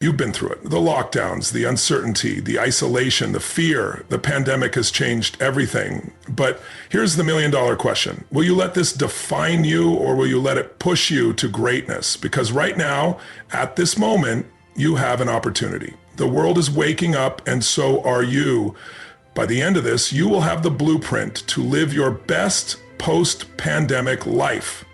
You've been through it. The lockdowns, the uncertainty, the isolation, the fear. The pandemic has changed everything. But here's the million-dollar question. Will you let this define you, or will you let it push you to greatness? Because right now, at this moment, you have an opportunity. The world is waking up, and so are you. By the end of this, you will have the blueprint to live your best post-pandemic life.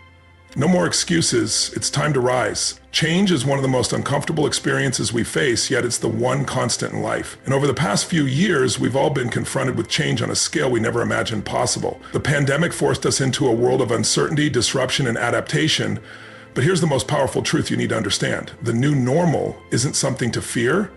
No more excuses. It's time to rise. Change is one of the most uncomfortable experiences we face, yet it's the one constant in life. And over the past few years, we've all been confronted with change on a scale we never imagined possible. The pandemic forced us into a world of uncertainty, disruption, and adaptation. But here's the most powerful truth you need to understand. The new normal isn't something to fear.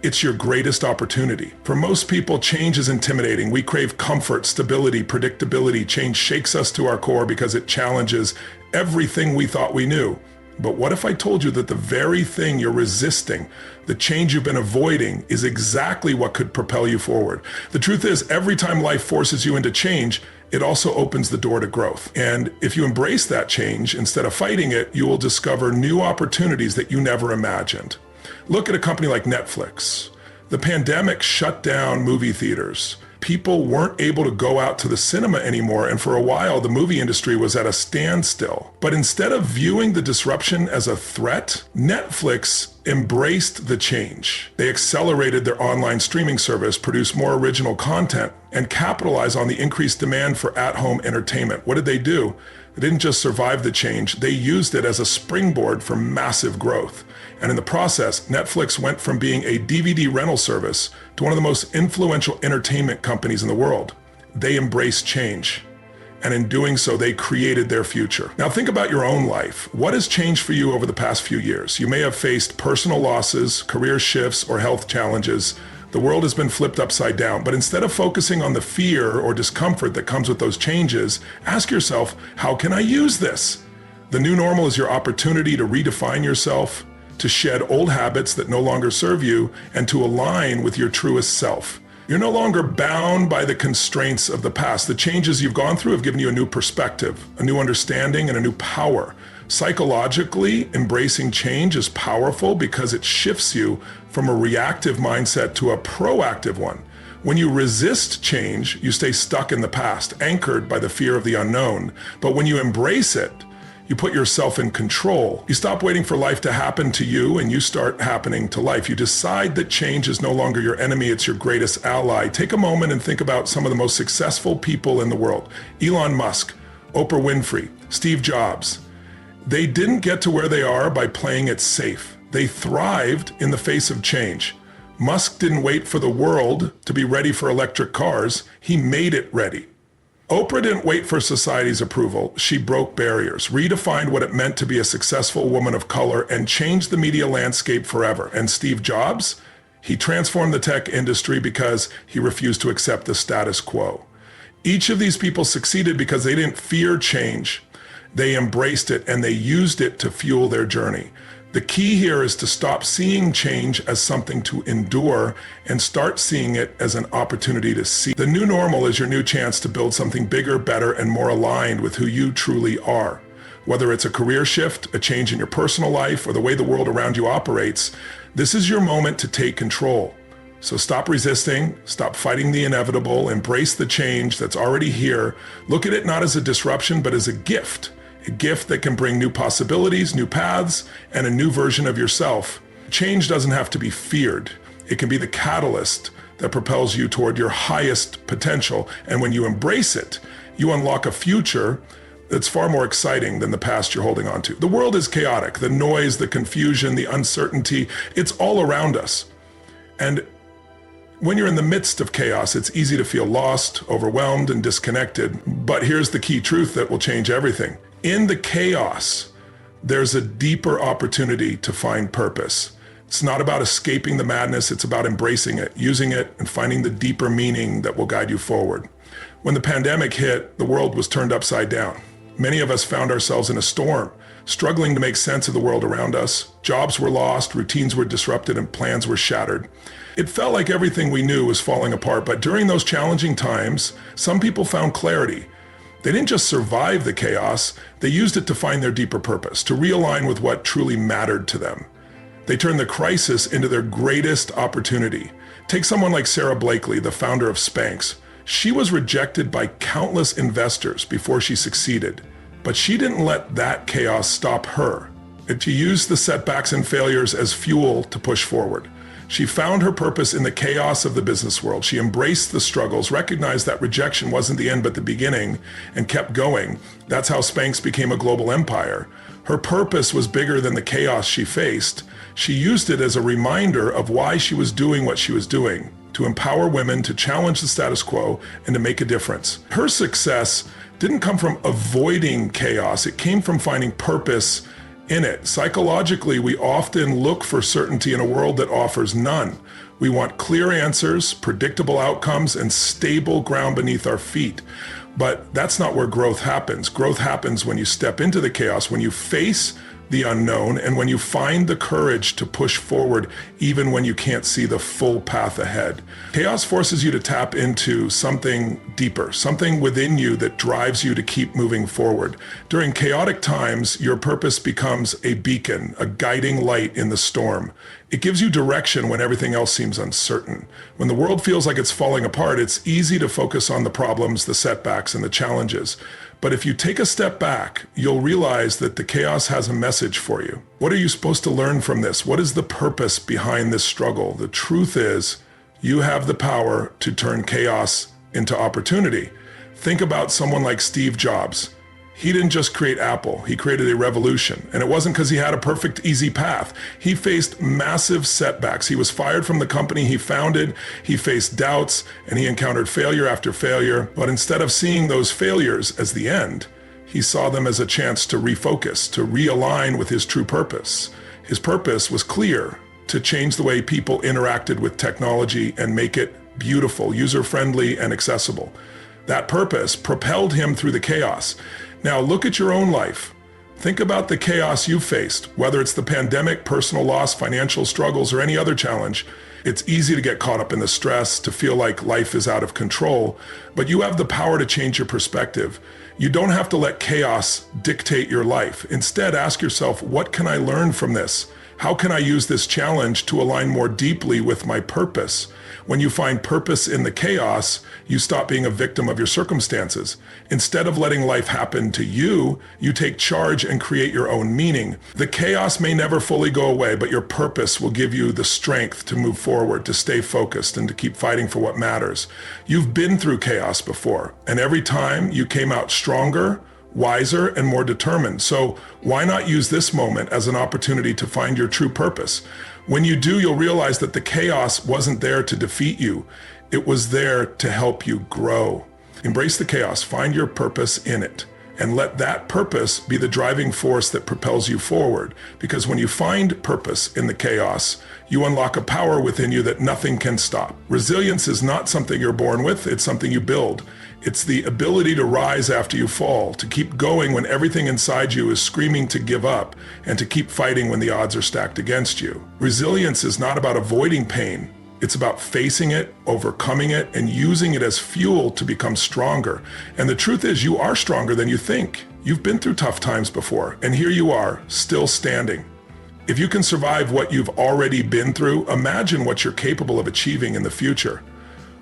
It's your greatest opportunity. For most people, change is intimidating. We crave comfort, stability, predictability. Change shakes us to our core because it challenges everything we thought we knew. But what if I told you that the very thing you're resisting, the change you've been avoiding, is exactly what could propel you forward? The truth is, every time life forces you into change, it also opens the door to growth. And if you embrace that change instead of fighting it, you will discover new opportunities that you never imagined. Look at a company like Netflix. The pandemic shut down movie theaters. People weren't able to go out to the cinema anymore, and for a while the movie industry was at a standstill. But instead of viewing the disruption as a threat, Netflix embraced the change. They accelerated their online streaming service, produced more original content, and capitalized on the increased demand for at-home entertainment. What did they do? They didn't just survive the change, they used it as a springboard for massive growth. And in the process, Netflix went from being a DVD rental service to one of the most influential entertainment companies in the world. They embraced change. And in doing so, they created their future. Now think about your own life. What has changed for you over the past few years? You may have faced personal losses, career shifts, or health challenges. The world has been flipped upside down, but instead of focusing on the fear or discomfort that comes with those changes, ask yourself, how can I use this? The new normal is your opportunity to redefine yourself, to shed old habits that no longer serve you, and to align with your truest self. You're no longer bound by the constraints of the past. The changes you've gone through have given you a new perspective, a new understanding, and a new power. Psychologically, embracing change is powerful because it shifts you from a reactive mindset to a proactive one. When you resist change, you stay stuck in the past, anchored by the fear of the unknown. But when you embrace it, you put yourself in control. You stop waiting for life to happen to you and you start happening to life. You decide that change is no longer your enemy, it's your greatest ally. Take a moment and think about some of the most successful people in the world. Elon Musk, Oprah Winfrey, Steve Jobs. They didn't get to where they are by playing it safe. They thrived in the face of change. Musk didn't wait for the world to be ready for electric cars. He made it ready. Oprah didn't wait for society's approval. She broke barriers, redefined what it meant to be a successful woman of color, and changed the media landscape forever. And Steve Jobs, he transformed the tech industry because he refused to accept the status quo. Each of these people succeeded because they didn't fear change. They embraced it and they used it to fuel their journey. The key here is to stop seeing change as something to endure and start seeing it as an opportunity to see. The new normal is your new chance to build something bigger, better, and more aligned with who you truly are. Whether it's a career shift, a change in your personal life, or the way the world around you operates, this is your moment to take control. So stop resisting, stop fighting the inevitable, embrace the change that's already here. Look at it not as a disruption, but as a gift that can bring new possibilities, new paths, and a new version of yourself. Change doesn't have to be feared. It can be the catalyst that propels you toward your highest potential. And when you embrace it, you unlock a future that's far more exciting than the past you're holding on to. The world is chaotic. The noise, the confusion, the uncertainty, it's all around us. And when you're in the midst of chaos, it's easy to feel lost, overwhelmed, and disconnected. But here's the key truth that will change everything. In the chaos, there's a deeper opportunity to find purpose. It's not about escaping the madness, it's about embracing it, using it, and finding the deeper meaning that will guide you forward. When the pandemic hit, the world was turned upside down. Many of us found ourselves in a storm, struggling to make sense of the world around us. Jobs were lost, routines were disrupted, and plans were shattered. It felt like everything we knew was falling apart, but during those challenging times, some people found clarity. They didn't just survive the chaos, they used it to find their deeper purpose, to realign with what truly mattered to them. They turn the crisis into their greatest opportunity. Take someone like Sarah Blakely, the founder of Spanx. She was rejected by countless investors before she succeeded, but she didn't let that chaos stop her. She used the setbacks and failures as fuel to push forward. She found her purpose in the chaos of the business world. She embraced the struggles, recognized that rejection wasn't the end but the beginning, and kept going. That's how Spanx became a global empire. Her purpose was bigger than the chaos she faced. She used it as a reminder of why she was doing what she was doing, to empower women, to challenge the status quo, and to make a difference. Her success didn't come from avoiding chaos. It came from finding purpose in it. Psychologically, we often look for certainty in a world that offers none. We want clear answers, predictable outcomes, and stable ground beneath our feet. But that's not where growth happens. Growth happens when you step into the chaos, when you face the unknown, and when you find the courage to push forward even when you can't see the full path ahead. Chaos forces you to tap into something deeper, something within you that drives you to keep moving forward. During chaotic times, your purpose becomes a beacon, a guiding light in the storm. It gives you direction when everything else seems uncertain. When the world feels like it's falling apart, it's easy to focus on the problems, the setbacks, and the challenges. But if you take a step back, you'll realize that the chaos has a message for you. What are you supposed to learn from this? What is the purpose behind this struggle? The truth is, you have the power to turn chaos into opportunity. Think about someone like Steve Jobs. He didn't just create Apple, he created a revolution. And it wasn't because he had a perfect, easy path. He faced massive setbacks. He was fired from the company he founded, he faced doubts, and he encountered failure after failure. But instead of seeing those failures as the end, he saw them as a chance to refocus, to realign with his true purpose. His purpose was clear: to change the way people interacted with technology and make it beautiful, user-friendly, and accessible. That purpose propelled him through the chaos. Now look at your own life. Think about the chaos you faced, whether it's the pandemic, personal loss, financial struggles, or any other challenge. It's easy to get caught up in the stress, to feel like life is out of control, but you have the power to change your perspective. You don't have to let chaos dictate your life. Instead, ask yourself, what can I learn from this? How can I use this challenge to align more deeply with my purpose? When you find purpose in the chaos, you stop being a victim of your circumstances. Instead of letting life happen to you, you take charge and create your own meaning. The chaos may never fully go away, but your purpose will give you the strength to move forward, to stay focused, and to keep fighting for what matters. You've been through chaos before, and every time you came out stronger, wiser, and more determined. So why not use this moment as an opportunity to find your true purpose? When you do, you'll realize that the chaos wasn't there to defeat you. It was there to help you grow. Embrace the chaos, find your purpose in it, and let that purpose be the driving force that propels you forward. Because when you find purpose in the chaos, you unlock a power within you that nothing can stop. Resilience is not something you're born with, it's something you build. It's the ability to rise after you fall, to keep going when everything inside you is screaming to give up, and to keep fighting when the odds are stacked against you. Resilience is not about avoiding pain. It's about facing it, overcoming it, and using it as fuel to become stronger. And the truth is, you are stronger than you think. You've been through tough times before, and here you are, still standing. If you can survive what you've already been through, imagine what you're capable of achieving in the future.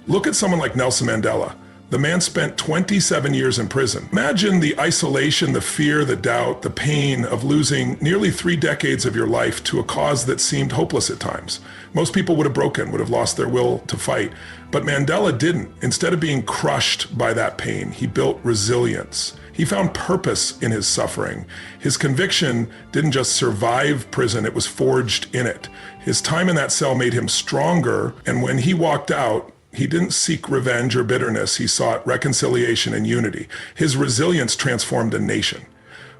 Look at someone like Nelson Mandela. The man spent 27 years in prison. Imagine the isolation, the fear, the doubt, the pain of losing nearly 3 decades of your life to a cause that seemed hopeless at times. Most people would have broken, would have lost their will to fight. But Mandela didn't. Instead of being crushed by that pain, he built resilience. He found purpose in his suffering. His conviction didn't just survive prison, it was forged in it. His time in that cell made him stronger, and when he walked out, he didn't seek revenge or bitterness, he sought reconciliation and unity. His resilience transformed a nation.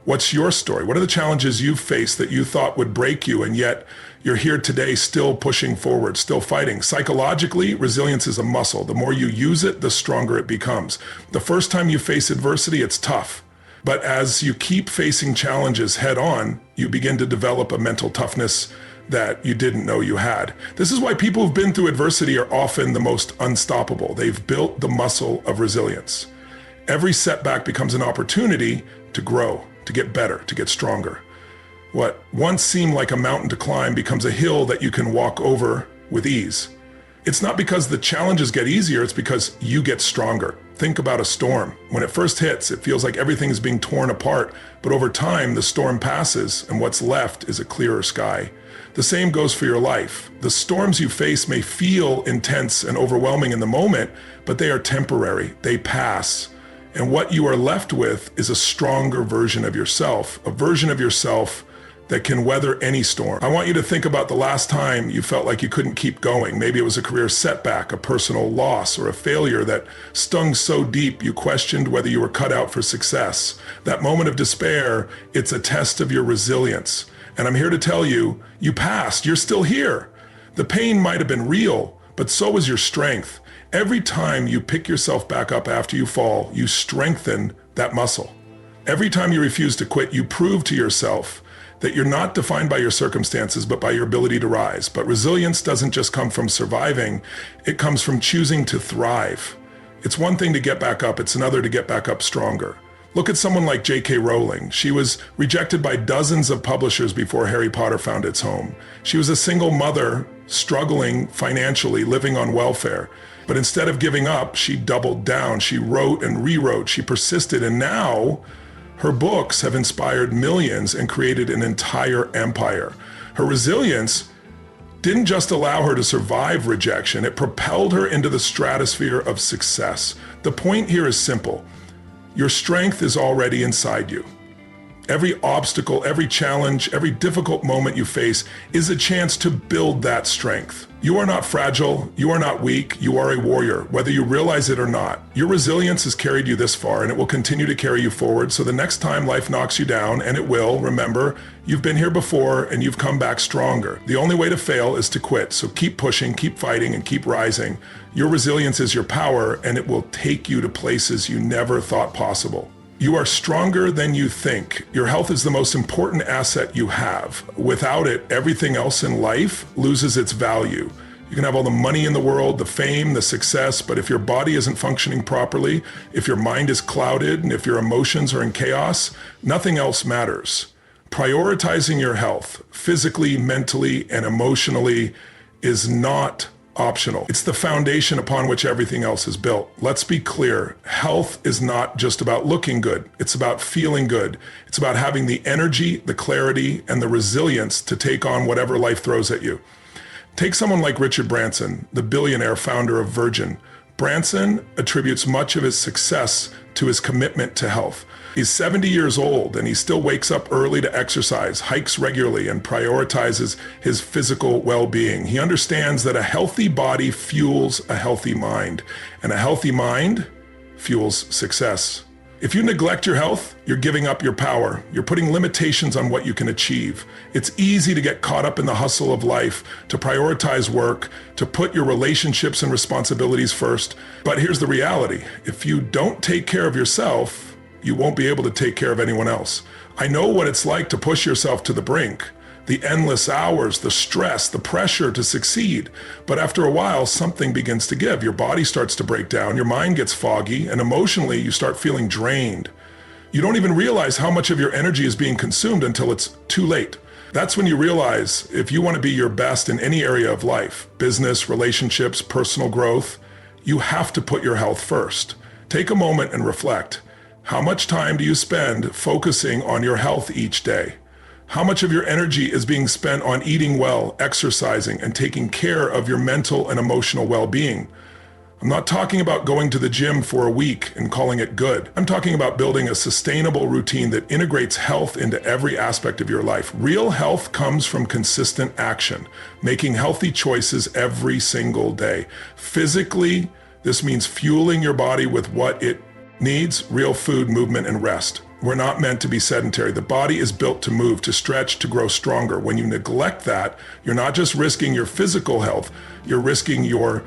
What's your story? What are the challenges you've faced that you thought would break you, and yet you're here today still pushing forward, still fighting? Psychologically, resilience is a muscle. The more you use it, the stronger it becomes. The first time you face adversity, it's tough. But as you keep facing challenges head on, you begin to develop a mental toughness that you didn't know you had. This is why people who've been through adversity are often the most unstoppable. They've built the muscle of resilience. Every setback becomes an opportunity to grow, to get better, to get stronger. What once seemed like a mountain to climb becomes a hill that you can walk over with ease. It's not because the challenges get easier, it's because you get stronger. Think about a storm. When it first hits, it feels like everything is being torn apart, but over time, the storm passes and what's left is a clearer sky. The same goes for your life. The storms you face may feel intense and overwhelming in the moment, but they are temporary. They pass. And what you are left with is a stronger version of yourself, a version of yourself that can weather any storm. I want you to think about the last time you felt like you couldn't keep going. Maybe it was a career setback, a personal loss, or a failure that stung so deep you questioned whether you were cut out for success. That moment of despair, it's a test of your resilience. And I'm here to tell you, you passed, you're still here. The pain might have been real, but so was your strength. Every time you pick yourself back up after you fall, you strengthen that muscle. Every time you refuse to quit, you prove to yourself that you're not defined by your circumstances, but by your ability to rise. But resilience doesn't just come from surviving, it comes from choosing to thrive. It's one thing to get back up, it's another to get back up stronger. Look at someone like J.K. Rowling. She was rejected by dozens of publishers before Harry Potter found its home. She was a single mother, struggling financially, living on welfare. But instead of giving up, she doubled down. She wrote and rewrote, she persisted, and now her books have inspired millions and created an entire empire. Her resilience didn't just allow her to survive rejection, it propelled her into the stratosphere of success. The point here is simple. Your strength is already inside you. Every obstacle, every challenge, every difficult moment you face is a chance to build that strength. You are not fragile, you are not weak, you are a warrior, whether you realize it or not. Your resilience has carried you this far and it will continue to carry you forward. So the next time life knocks you down, and it will, remember, you've been here before and you've come back stronger. The only way to fail is to quit. So keep pushing, keep fighting, and keep rising. Your resilience is your power and it will take you to places you never thought possible. You are stronger than you think. Your health is the most important asset you have. Without it, everything else in life loses its value. You can have all the money in the world, the fame, the success, but if your body isn't functioning properly, if your mind is clouded, and if your emotions are in chaos, nothing else matters. Prioritizing your health, physically, mentally, and emotionally, is not optional. It's the foundation upon which everything else is built. Let's be clear. Health is not just about looking good. It's about feeling good. It's about having the energy, the clarity, and the resilience to take on whatever life throws at you. Take someone like Richard Branson, the billionaire founder of Virgin. Branson attributes much of his success to his commitment to health. He's 70 years old and he still wakes up early to exercise, hikes regularly, and prioritizes his physical well-being. He understands that a healthy body fuels a healthy mind, and a healthy mind fuels success. If you neglect your health, you're giving up your power. You're putting limitations on what you can achieve. It's easy to get caught up in the hustle of life, to prioritize work, to put your relationships and responsibilities first. But here's the reality. If you don't take care of yourself, you won't be able to take care of anyone else. I know what it's like to push yourself to the brink. The endless hours, the stress, the pressure to succeed. But after a while, something begins to give. Your body starts to break down, your mind gets foggy, and emotionally you start feeling drained. You don't even realize how much of your energy is being consumed until it's too late. That's when you realize if you want to be your best in any area of life, business, relationships, personal growth, you have to put your health first. Take a moment and reflect. How much time do you spend focusing on your health each day? How much of your energy is being spent on eating well, exercising, and taking care of your mental and emotional well-being? I'm not talking about going to the gym for a week and calling it good. I'm talking about building a sustainable routine that integrates health into every aspect of your life. Real health comes from consistent action, making healthy choices every single day. Physically, this means fueling your body with what it needs: real food, movement, and rest. We're not meant to be sedentary. The body is built to move, to stretch, to grow stronger. When you neglect that, you're not just risking your physical health, you're risking your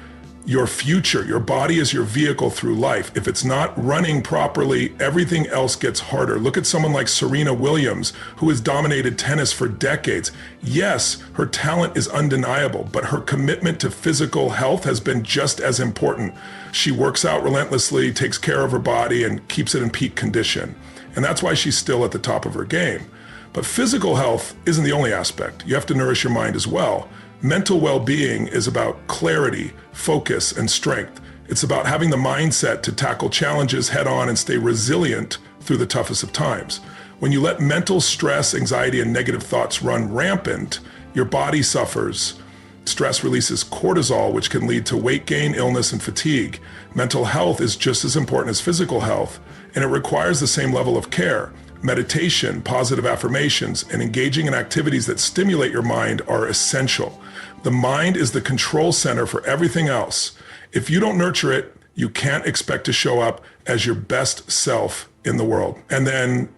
future. Your body is your vehicle through life. If it's not running properly, everything else gets harder. Look at someone like Serena Williams, who has dominated tennis for decades. Yes, her talent is undeniable, but her commitment to physical health has been just as important. She works out relentlessly, takes care of her body, and keeps it in peak condition. And that's why she's still at the top of her game. But physical health isn't the only aspect. You have to nourish your mind as well. Mental well-being is about clarity, focus, and strength. It's about having the mindset to tackle challenges head on and stay resilient through the toughest of times. When you let mental stress, anxiety, and negative thoughts run rampant, your body suffers. Stress releases cortisol, which can lead to weight gain, illness, and fatigue. Mental health is just as important as physical health, and it requires the same level of care. Meditation, positive affirmations, and engaging in activities that stimulate your mind are essential. The mind is the control center for everything else. If you don't nurture it, you can't expect to show up as your best self in the world. And then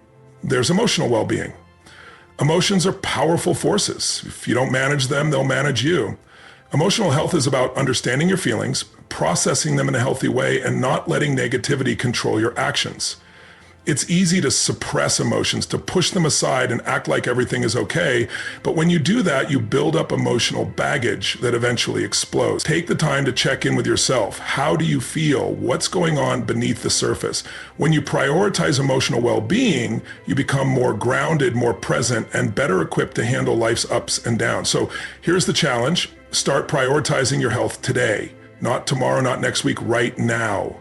there's emotional well-being. Emotions are powerful forces. If you don't manage them, they'll manage you. Emotional health is about understanding your feelings, processing them in a healthy way, and not letting negativity control your actions. It's easy to suppress emotions, to push them aside and act like everything is okay. But when you do that, you build up emotional baggage that eventually explodes. Take the time to check in with yourself. How do you feel? What's going on beneath the surface? When you prioritize emotional well-being, you become more grounded, more present, and better equipped to handle life's ups and downs. So here's the challenge. Start prioritizing your health today. Not tomorrow, not next week, right now.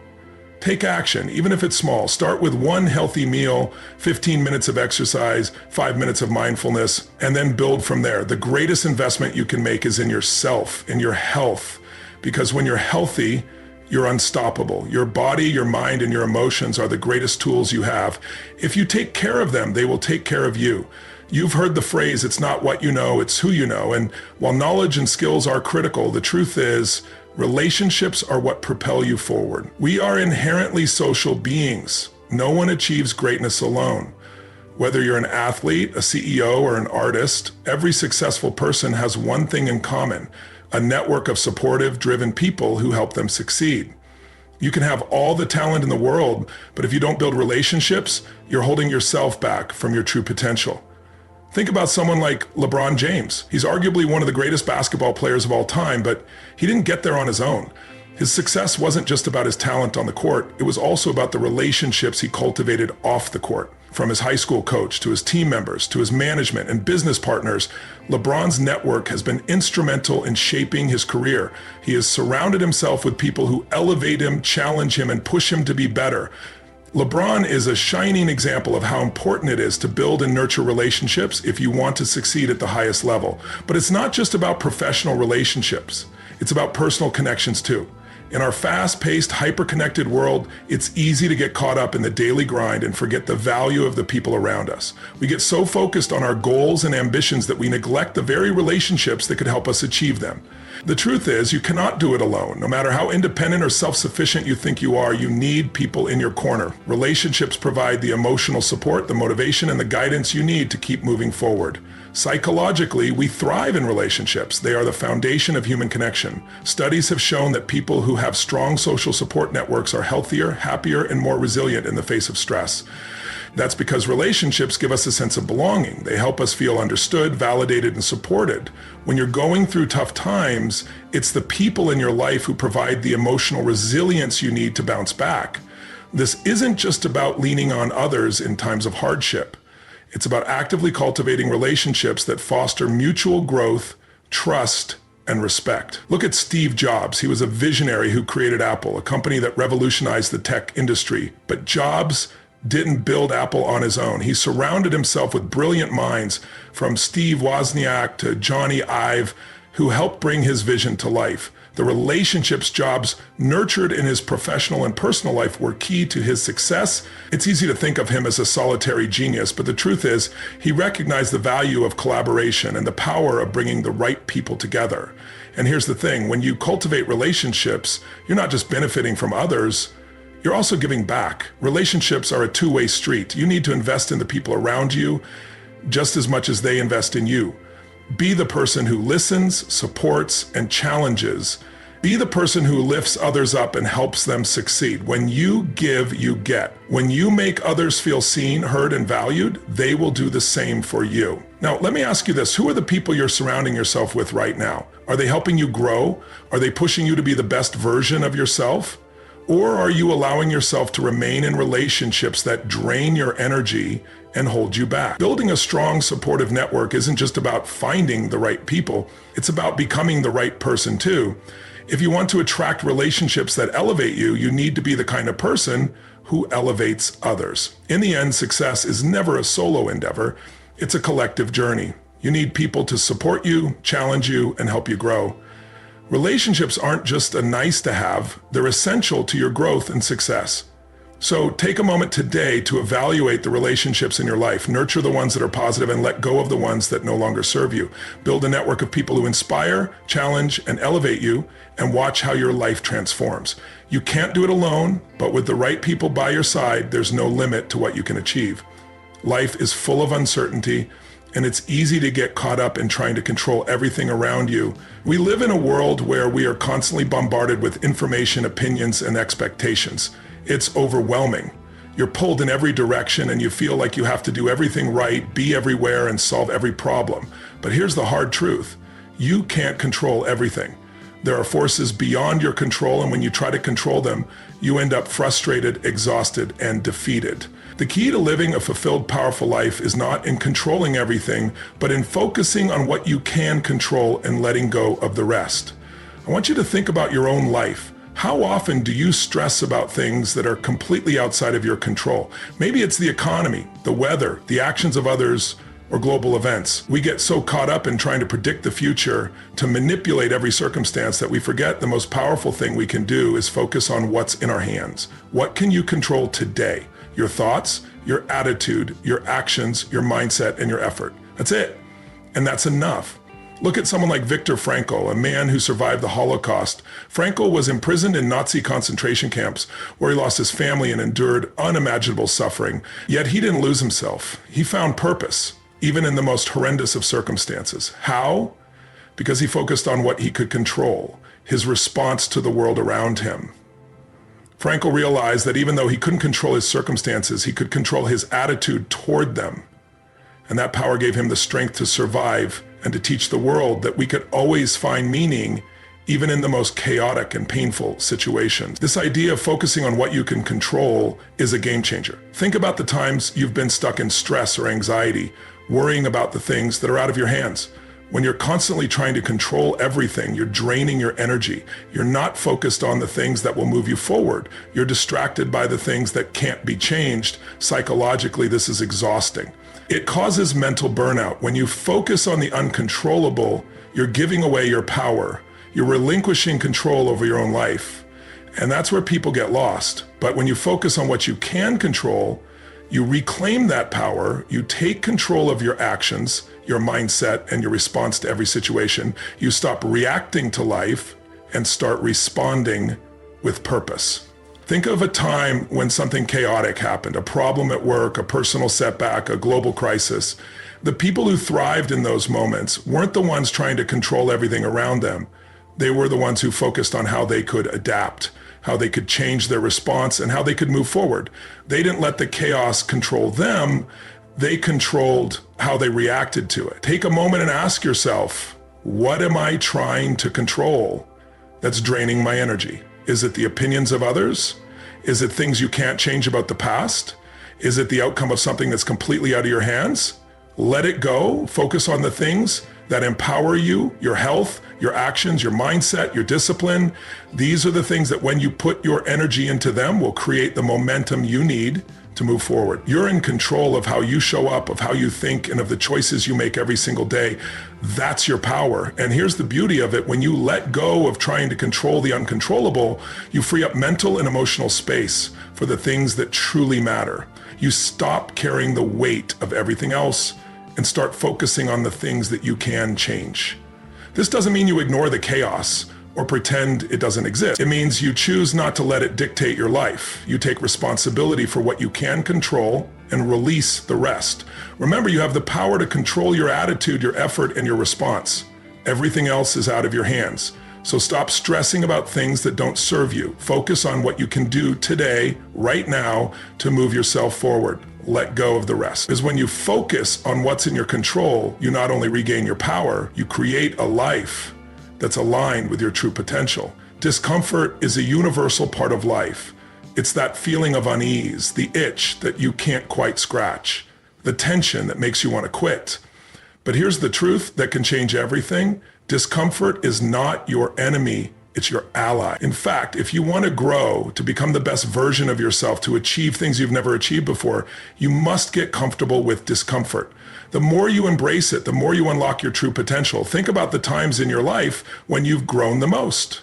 Take action, even if it's small. Start with one healthy meal, 15 minutes of exercise, 5 minutes of mindfulness, and then build from there. The greatest investment you can make is in yourself, in your health, because when you're healthy, you're unstoppable. Your body, your mind, and your emotions are the greatest tools you have. If you take care of them, they will take care of you. You've heard the phrase, it's not what you know, it's who you know. And while knowledge and skills are critical, the truth is, relationships are what propel you forward. We are inherently social beings. No one achieves greatness alone. Whether you're an athlete, a CEO, or an artist, every successful person has one thing in common: a network of supportive, driven people who help them succeed. You can have all the talent in the world, but if you don't build relationships, you're holding yourself back from your true potential. Think about someone like LeBron James. He's arguably one of the greatest basketball players of all time, but he didn't get there on his own. His success wasn't just about his talent on the court. It was also about the relationships he cultivated off the court. From his high school coach to his team members to his management and business partners, LeBron's network has been instrumental in shaping his career. He has surrounded himself with people who elevate him, challenge him, and push him to be better. LeBron is a shining example of how important it is to build and nurture relationships if you want to succeed at the highest level. But it's not just about professional relationships. It's about personal connections too. In our fast-paced, hyper-connected world, it's easy to get caught up in the daily grind and forget the value of the people around us. We get so focused on our goals and ambitions that we neglect the very relationships that could help us achieve them. The truth is, you cannot do it alone. No matter how independent or self-sufficient you think you are, you need people in your corner. Relationships provide the emotional support, the motivation, and the guidance you need to keep moving forward. Psychologically, we thrive in relationships. They are the foundation of human connection. Studies have shown that people who have strong social support networks are healthier, happier, and more resilient in the face of stress. That's because relationships give us a sense of belonging. They help us feel understood, validated, and supported. When you're going through tough times, it's the people in your life who provide the emotional resilience you need to bounce back. This isn't just about leaning on others in times of hardship. It's about actively cultivating relationships that foster mutual growth, trust, and respect. Look at Steve Jobs. He was a visionary who created Apple, a company that revolutionized the tech industry. But Jobs didn't build Apple on his own. He surrounded himself with brilliant minds, from Steve Wozniak to Johnny Ive, who helped bring his vision to life. The relationships Jobs nurtured in his professional and personal life were key to his success. It's easy to think of him as a solitary genius, but the truth is, he recognized the value of collaboration and the power of bringing the right people together. And here's the thing, when you cultivate relationships, you're not just benefiting from others, you're also giving back. Relationships are a two-way street. You need to invest in the people around you just as much as they invest in you. Be the person who listens, supports, and challenges. Be the person who lifts others up and helps them succeed. When you give, you get. When you make others feel seen, heard, and valued, they will do the same for you. Now, let me ask you this. Who are the people you're surrounding yourself with right now? Are they helping you grow? Are they pushing you to be the best version of yourself? Or are you allowing yourself to remain in relationships that drain your energy and hold you back? Building a strong, supportive network isn't just about finding the right people, it's about becoming the right person too. If you want to attract relationships that elevate you, you need to be the kind of person who elevates others. In the end, success is never a solo endeavor, it's a collective journey. You need people to support you, challenge you, and help you grow. Relationships aren't just a nice to have, they're essential to your growth and success. So take a moment today to evaluate the relationships in your life. Nurture the ones that are positive and let go of the ones that no longer serve you. Build a network of people who inspire, challenge, and elevate you, and watch how your life transforms. You can't do it alone, but with the right people by your side, there's no limit to what you can achieve. Life is full of uncertainty, and it's easy to get caught up in trying to control everything around you. We live in a world where we are constantly bombarded with information, opinions, and expectations. It's overwhelming. You're pulled in every direction and you feel like you have to do everything right, be everywhere, and solve every problem. But here's the hard truth. You can't control everything. There are forces beyond your control, and when you try to control them, you end up frustrated, exhausted, and defeated. The key to living a fulfilled, powerful life is not in controlling everything, but in focusing on what you can control and letting go of the rest. I want you to think about your own life. How often do you stress about things that are completely outside of your control? Maybe it's the economy, the weather, the actions of others, or global events. We get so caught up in trying to predict the future, to manipulate every circumstance, that we forget the most powerful thing we can do is focus on what's in our hands. What can you control today? Your thoughts, your attitude, your actions, your mindset, and your effort. That's it. And that's enough. Look at someone like Viktor Frankl, a man who survived the Holocaust. Frankl was imprisoned in Nazi concentration camps where he lost his family and endured unimaginable suffering. Yet he didn't lose himself. He found purpose, even in the most horrendous of circumstances. How? Because he focused on what he could control, his response to the world around him. Frankl realized that even though he couldn't control his circumstances, he could control his attitude toward them. And that power gave him the strength to survive and to teach the world that we could always find meaning even in the most chaotic and painful situations. This idea of focusing on what you can control is a game changer. Think about the times you've been stuck in stress or anxiety, worrying about the things that are out of your hands. When you're constantly trying to control everything, you're draining your energy. You're not focused on the things that will move you forward. You're distracted by the things that can't be changed. Psychologically, this is exhausting. It causes mental burnout. When you focus on the uncontrollable, you're giving away your power. You're relinquishing control over your own life. And that's where people get lost. But when you focus on what you can control, you reclaim that power, you take control of your actions, your mindset, and your response to every situation. You stop reacting to life and start responding with purpose. Think of a time when something chaotic happened, a problem at work, a personal setback, a global crisis. The people who thrived in those moments weren't the ones trying to control everything around them. They were the ones who focused on how they could adapt, how they could change their response, and how they could move forward. They didn't let the chaos control them. They controlled how they reacted to it. Take a moment and ask yourself, what am I trying to control that's draining my energy? Is it the opinions of others? Is it things you can't change about the past? Is it the outcome of something that's completely out of your hands? Let it go. Focus on the things that empower you, your health, your actions, your mindset, your discipline. These are the things that when you put your energy into them will create the momentum you need to move forward. You're in control of how you show up, of how you think, and of the choices you make every single day. That's your power. And here's the beauty of it. When you let go of trying to control the uncontrollable, you free up mental and emotional space for the things that truly matter. You stop carrying the weight of everything else and start focusing on the things that you can change. This doesn't mean you ignore the chaos or pretend it doesn't exist. It means you choose not to let it dictate your life. You take responsibility for what you can control and release the rest. Remember, you have the power to control your attitude, your effort, and your response. Everything else is out of your hands. So stop stressing about things that don't serve you. Focus on what you can do today, right now, to move yourself forward. Let go of the rest. Because when you focus on what's in your control, you not only regain your power, you create a life that's aligned with your true potential. Discomfort is a universal part of life. It's that feeling of unease, the itch that you can't quite scratch, the tension that makes you want to quit. But here's the truth that can change everything. Discomfort is not your enemy, it's your ally. In fact, if you want to grow, to become the best version of yourself, to achieve things you've never achieved before, you must get comfortable with discomfort. The more you embrace it, the more you unlock your true potential. Think about the times in your life when you've grown the most.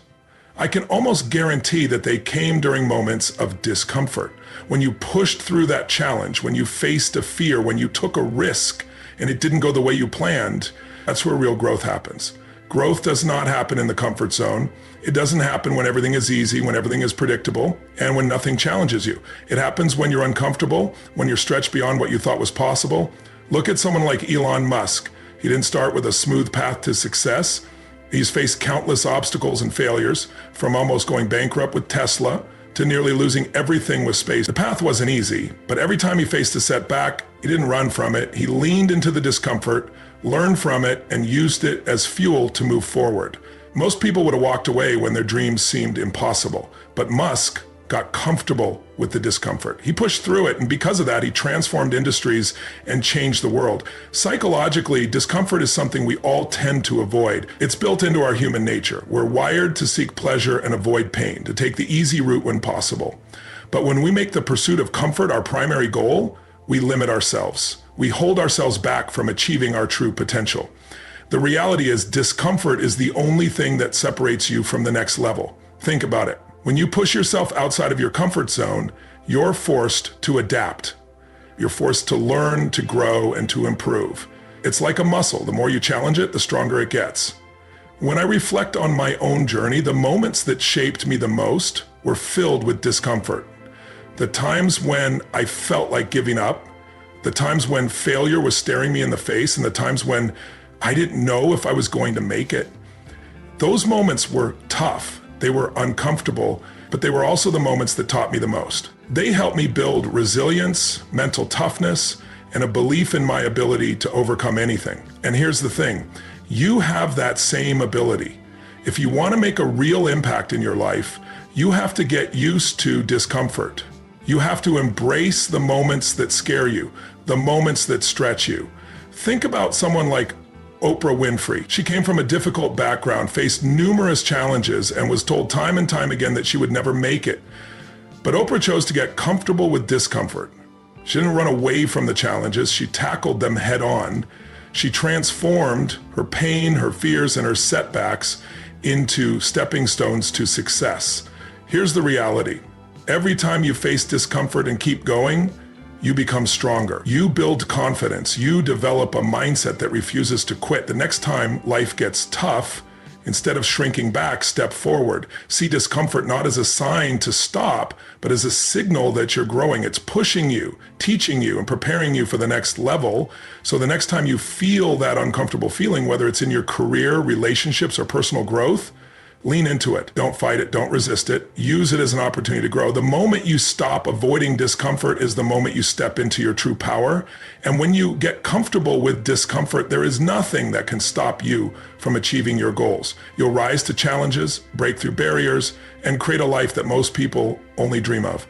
I can almost guarantee that they came during moments of discomfort. When you pushed through that challenge, when you faced a fear, when you took a risk and it didn't go the way you planned, that's where real growth happens. Growth does not happen in the comfort zone. It doesn't happen when everything is easy, when everything is predictable, and when nothing challenges you. It happens when you're uncomfortable, when you're stretched beyond what you thought was possible. Look at someone like Elon Musk. He didn't start with a smooth path to success. He's faced countless obstacles and failures, from almost going bankrupt with Tesla to nearly losing everything with space. The path wasn't easy, but every time he faced a setback, he didn't run from it. He leaned into the discomfort, learned from it, and used it as fuel to move forward. Most people would have walked away when their dreams seemed impossible, but Musk got comfortable with the discomfort. He pushed through it, and because of that, he transformed industries and changed the world. Psychologically, discomfort is something we all tend to avoid. It's built into our human nature. We're wired to seek pleasure and avoid pain, to take the easy route when possible. But when we make the pursuit of comfort our primary goal, we limit ourselves. We hold ourselves back from achieving our true potential. The reality is, discomfort is the only thing that separates you from the next level. Think about it. When you push yourself outside of your comfort zone, you're forced to adapt. You're forced to learn, to grow, and to improve. It's like a muscle. The more you challenge it, the stronger it gets. When I reflect on my own journey, the moments that shaped me the most were filled with discomfort. The times when I felt like giving up, the times when failure was staring me in the face, and the times when I didn't know if I was going to make it. Those moments were tough. They were uncomfortable, but they were also the moments that taught me the most. They helped me build resilience, mental toughness, and a belief in my ability to overcome anything. And here's the thing, you have that same ability. If you want to make a real impact in your life, you have to get used to discomfort. You have to embrace the moments that scare you, the moments that stretch you. Think about someone like Oprah Winfrey. She came from a difficult background, faced numerous challenges, and was told time and time again that she would never make it. But Oprah chose to get comfortable with discomfort. She didn't run away from the challenges, she tackled them head on. She transformed her pain, her fears, and her setbacks into stepping stones to success. Here's the reality. Every time you face discomfort and keep going, you become stronger. You build confidence. You develop a mindset that refuses to quit. The next time life gets tough, instead of shrinking back, step forward. See discomfort not as a sign to stop, but as a signal that you're growing. It's pushing you, teaching you, and preparing you for the next level. So the next time you feel that uncomfortable feeling, whether it's in your career, relationships, or personal growth, lean into it. Don't fight it. Don't resist it. Use it as an opportunity to grow. The moment you stop avoiding discomfort is the moment you step into your true power. And when you get comfortable with discomfort, there is nothing that can stop you from achieving your goals. You'll rise to challenges, break through barriers, and create a life that most people only dream of.